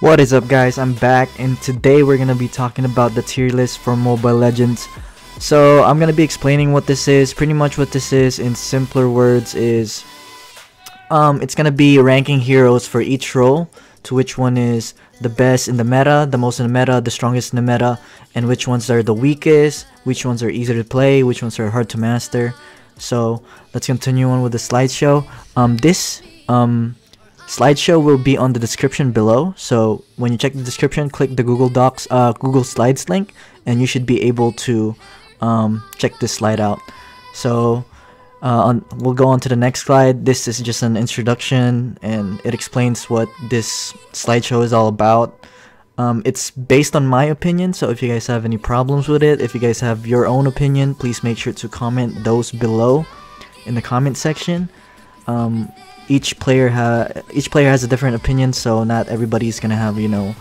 What is up, guys? I'm back, and today we're gonna be talking about the tier list for Mobile Legends. So I'm gonna be explaining what this is. Pretty much what this is in simpler words is it's gonna be ranking heroes for each role, to which one is the best in the meta, the most in the meta, the strongest in the meta, and which ones are the weakest, which ones are easier to play, which ones are hard to master. So let's continue on with the slideshow. This slideshow will be on the description below, so when you check the description, click the Google Docs, Google Slides link, and you should be able to check this slide out. So we'll go on to the next slide. This is just an introduction, and it explains what this slideshow is all about. It's based on my opinion, so if you guys have any problems with it, if you guys have your own opinion, please make sure to comment those below in the comment section. Each player has a different opinion, so not everybody's gonna have, you know,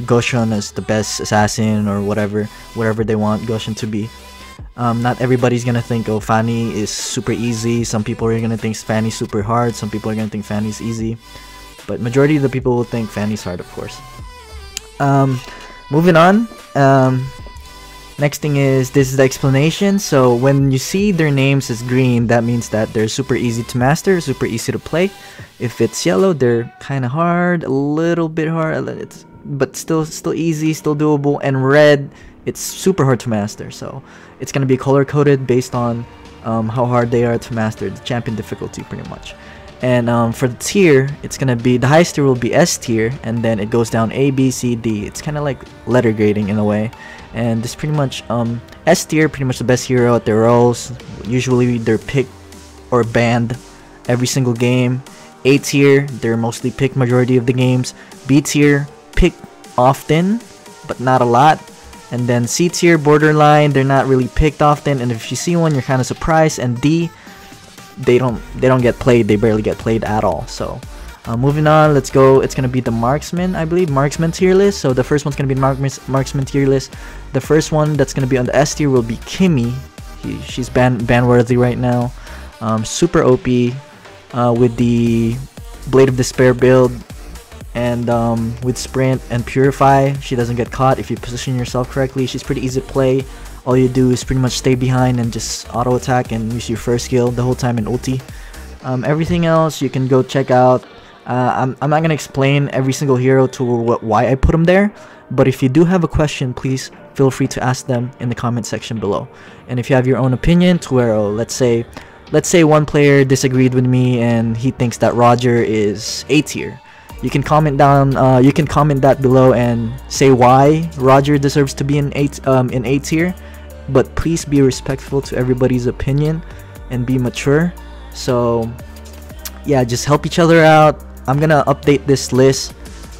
Goshen as the best assassin or whatever they want Goshen to be. Not everybody's gonna think, oh, Fanny is super easy. Some people are gonna think Fanny's super hard. Some people are gonna think Fanny's easy, but majority of the people will think Fanny's hard, of course. Moving on. Next thing is, this is the explanation. So when you see their names as green, that means that they're super easy to master, super easy to play. If it's yellow, they're kind of hard, a little bit hard, but still easy, still doable. And red, it's super hard to master. So it's gonna be color coded based on how hard they are to master, the champion difficulty, pretty much. And for the tier, it's gonna be, the highest tier will be S tier, and then it goes down A, B, C, D. It's kind of like letter grading in a way. And this pretty much S tier, pretty much the best hero at their roles. Usually they're picked or banned every single game. A tier, they're mostly picked majority of the games. B tier, picked often but not a lot. And then C tier, borderline, they're not really picked often, and if you see one, you're kind of surprised. And D, they don't get played, they barely get played at all. So moving on, let's go. It's gonna be the Marksman, I believe, Marksman tier list. So the first one's gonna be the Marksman tier list. The first one that's gonna be on the S tier will be Kimmy. She's ban worthy right now. Super OP with the Blade of Despair build, and with Sprint and Purify, she doesn't get caught if you position yourself correctly. She's pretty easy to play. All you do is pretty much stay behind and just auto attack and use your first skill the whole time in ulti. Everything else you can go check out. I'm not gonna explain every single hero to why I put them there, but if you do have a question, please feel free to ask them in the comment section below. And if you have your own opinion, to where, let's say one player disagreed with me and he thinks that Roger is A tier, you can comment down. You can comment that below and say why Roger deserves to be in A tier. But please be respectful to everybody's opinion and be mature. So yeah, just help each other out. I'm gonna update this list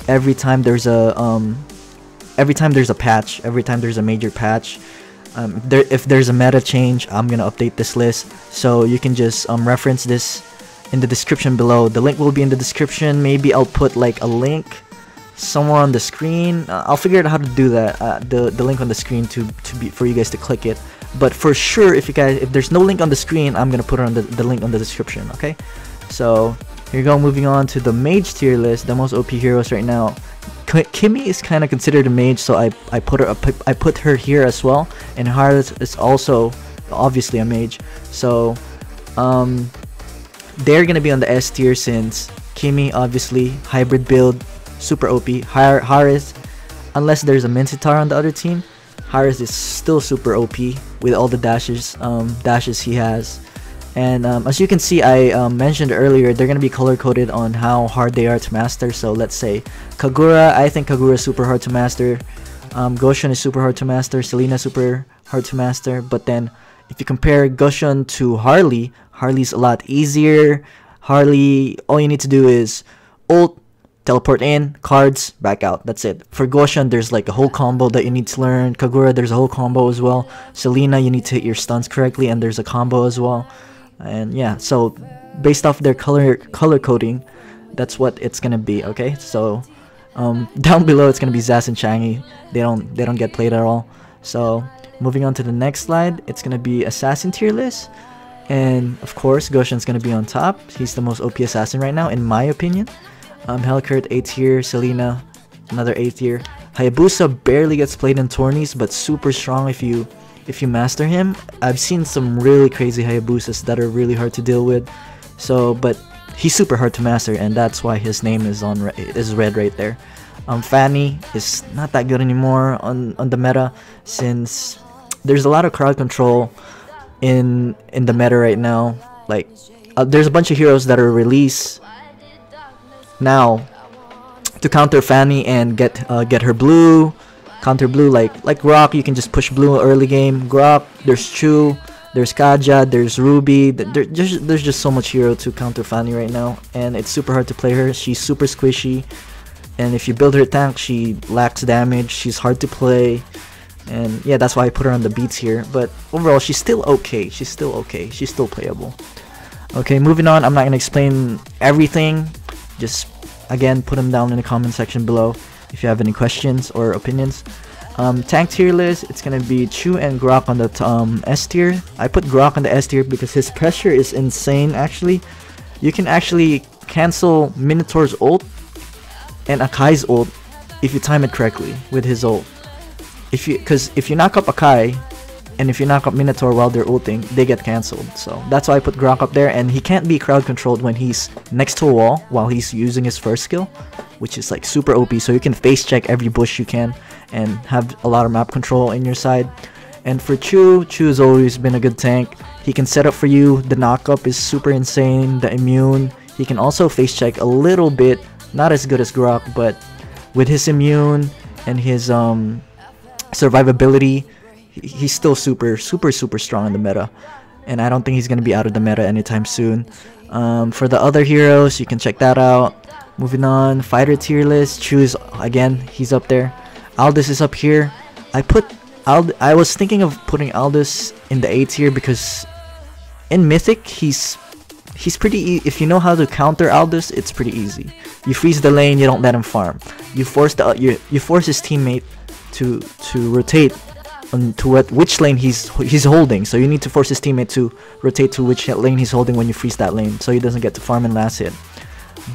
every time there's a patch, every time there's a major patch. If there's a meta change, I'm gonna update this list, so you can just reference this in the description below. The link will be in the description. Maybe I'll put like a link somewhere on the screen. I'll figure out how to do that. The link on the screen for you guys to click it. But for sure, if there's no link on the screen, I'm gonna put it on the link on the description. Okay, so here you go. Moving on to the Mage tier list, the most OP heroes right now. Kimmy is kind of considered a mage, so I put her here as well. And Harris is also obviously a mage, so they're gonna be on the S tier, since Kimmy obviously hybrid build, super OP. Harris, unless there's a Mincetar on the other team, Harris is still super OP with all the dashes he has. And as you can see, I mentioned earlier, they're gonna be color coded on how hard they are to master. So let's say Kagura, I think Kagura is super hard to master. Goshen is super hard to master. Selena super hard to master. But then if you compare Goshen to Harley, Harley's a lot easier. Harley, all you need to do is ult, teleport in, cards, back out. That's it. For Goshen, there's like a whole combo that you need to learn. Kagura, there's a whole combo as well. Selena, you need to hit your stuns correctly, and there's a combo as well. And yeah, so based off their color coding, that's what it's gonna be. Okay, so down below it's gonna be Zaz and Changi. They don't get played at all. So moving on to the next slide, it's gonna be assassin tier list. And of course, Goshen's gonna be on top. He's the most OP assassin right now, in my opinion. Helcurt A tier, Selena another A tier. Hayabusa barely gets played in tourneys, but super strong if you master him. I've seen some really crazy Hayabusas that are really hard to deal with. So, but he's super hard to master, and that's why his name is red right there. Fanny is not that good anymore on the meta, since there's a lot of crowd control in the meta right now. Like there's a bunch of heroes that are released now to counter Fanny and get her blue, counter blue. Like Rock, you can just push blue early game. Grok, there's Chu, there's Kaja, there's Ruby. There's just so much hero to counter Fanny right now, and it's super hard to play her. She's super squishy, and if you build her tank, she lacks damage. She's hard to play, and yeah, that's why I put her on the beats here. But overall, she's still okay. She's still okay. She's still playable. Okay, moving on. I'm not gonna explain everything. Just again, put them down in the comment section below if you have any questions or opinions. Tank tier list, it's gonna be Chu and Grok on the S tier. I put Grok on the S tier because his pressure is insane. Actually, you can actually cancel Minotaur's ult and Akai's ult if you time it correctly with his ult. Because if you knock up Akai and if you knock up Minotaur while they're ulting, they get cancelled. So that's why I put Grok up there, and he can't be crowd controlled when he's next to a wall while he's using his first skill, which is like super OP. So you can face check every bush you can and have a lot of map control in your side. And for Chu has always been a good tank. He can set up for you. The knockup is super insane. The immune, he can also face check a little bit. Not as good as Grok, but with his immune and his survivability, he's still super strong in the meta, and I don't think he's gonna be out of the meta anytime soon. For the other heroes, you can check that out. Moving on, fighter tier list. Choose again, he's up there. Aldous is up here. I was thinking of putting Aldous in the A tier because in Mythic he's pretty if you know how to counter Aldous, it's pretty easy. You freeze the lane, you don't let him farm. You force you force his teammate to rotate to which lane he's holding. So you need to force his teammate to rotate to which lane he's holding when you freeze that lane, so he doesn't get to farm in last hit.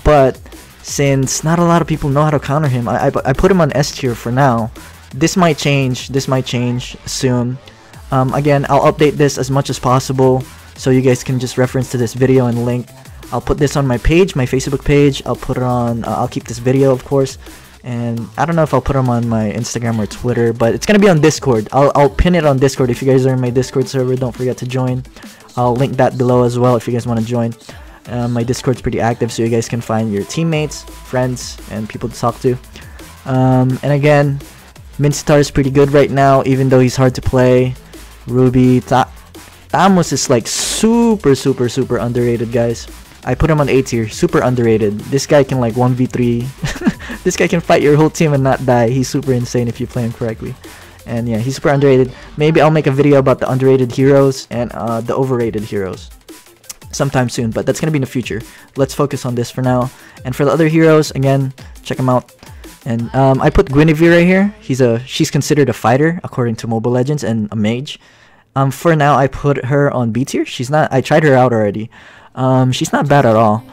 But since not a lot of people know how to counter him, I put him on S tier for now. This might change soon. Again, I'll update this as much as possible, so you guys can just reference to this video and link. I'll put this on my page, my Facebook page. I'll put it on I'll keep this video, of course, and I don't know if I'll put them on my Instagram or Twitter, but it's gonna be on Discord. I'll pin it on Discord. If you guys are in my Discord server, don't forget to join. I'll link that below as well if you guys want to join. My Discord's pretty active, so you guys can find your teammates, friends, and people to talk to. And again, Minstar is pretty good right now, even though he's hard to play. Ruby, Tamos is like super underrated, guys. I put him on A tier, super underrated. This guy can like 1v3. This guy can fight your whole team and not die. He's super insane if you play him correctly. And yeah, he's super underrated. Maybe I'll make a video about the underrated heroes and the overrated heroes sometime soon, but that's gonna be in the future. Let's focus on this for now. And for the other heroes, again, check them out. And I put Guinevere right here. She's considered a fighter according to Mobile Legends and a mage. For now, I put her on B tier. She's not. I tried her out already. She's not bad at all.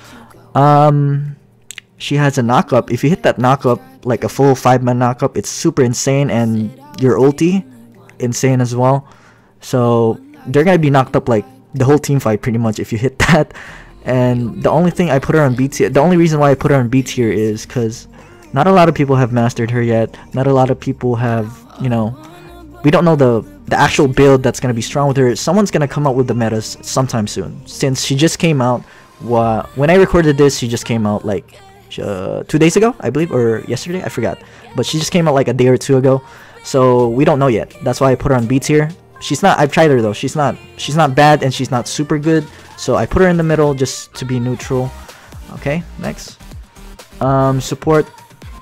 She has a knockup. If you hit that knockup, like a full 5-man knockup, it's super insane, and your ulti, insane as well. So they're gonna be knocked up like the whole team fight pretty much if you hit that. And the only thing I put her on B tier, the only reason why I put her on B tier is because not a lot of people have mastered her yet. Not a lot of people have, you know, we don't know the actual build that's gonna be strong with her. Someone's gonna come out with the metas sometime soon, since she just came out. When I recorded this, she just came out like 2 days ago, I believe, or yesterday, I forgot. But she just came out like a day or two ago, so we don't know yet. That's why I put her on B tier. She's not. I've tried her though. She's not bad, and she's not super good. So I put her in the middle just to be neutral. Okay, next. Support.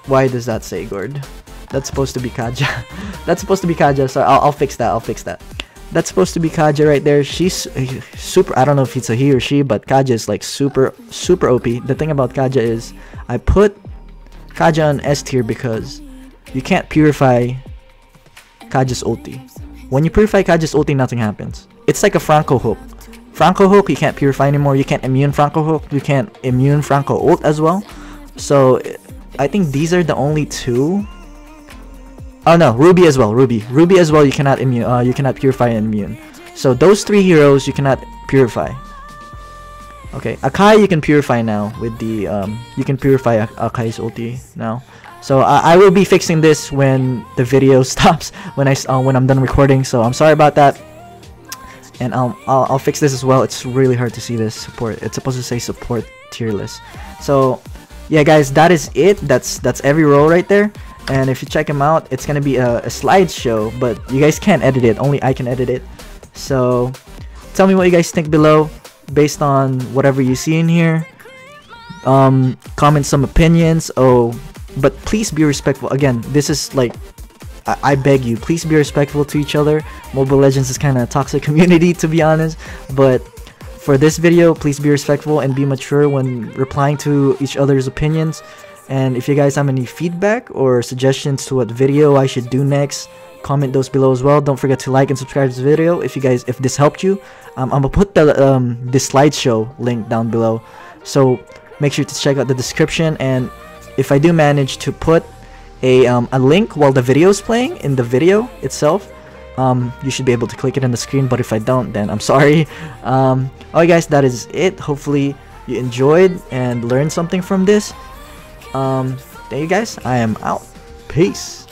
Why does that say Gord? That's supposed to be Kaja. That's supposed to be Kaja. So I'll fix that. I'll fix that. That's supposed to be Kaja right there. She's super. I don't know if it's a he or she, but Kaja is like super OP. The thing about Kaja is I put Kaja on S tier because you can't purify Kaja's ulti. When you purify Kaja's ulti, nothing happens. It's like a Franco hook. Franco hook, you can't purify anymore. You can't immune Franco hook. You can't immune Franco ult as well. So I think these are the only two. Oh no, Ruby as well. Ruby as well. You cannot immune. You cannot purify and immune. So those 3 heroes you cannot purify. Okay, Akai you can purify now with the you can purify Akai's ulti now. So I will be fixing this when the video stops, when I'm done recording. So I'm sorry about that, and I'll fix this as well. It's really hard to see this support. It's supposed to say support tier list. So yeah, guys, that is it. That's every role right there. And if you check them out, it's gonna be a slideshow, but you guys can't edit it. Only I can edit it. So tell me what you guys think below, based on whatever you see in here. Comment some opinions. But please be respectful. Again, this is like, I beg you, please be respectful to each other. Mobile Legends is kind of a toxic community, to be honest. But for this video, please be respectful and be mature when replying to each other's opinions. And if you guys have any feedback or suggestions to what video I should do next, comment those below as well. Don't forget to like and subscribe to this video if this helped you. I'm gonna put the this slideshow link down below, so make sure to check out the description. And if I do manage to put a link while the video is playing in the video itself, you should be able to click it on the screen. But if I don't, then I'm sorry. Alright guys, that is it. Hopefully you enjoyed and learned something from this. Thank you guys. I am out. Peace.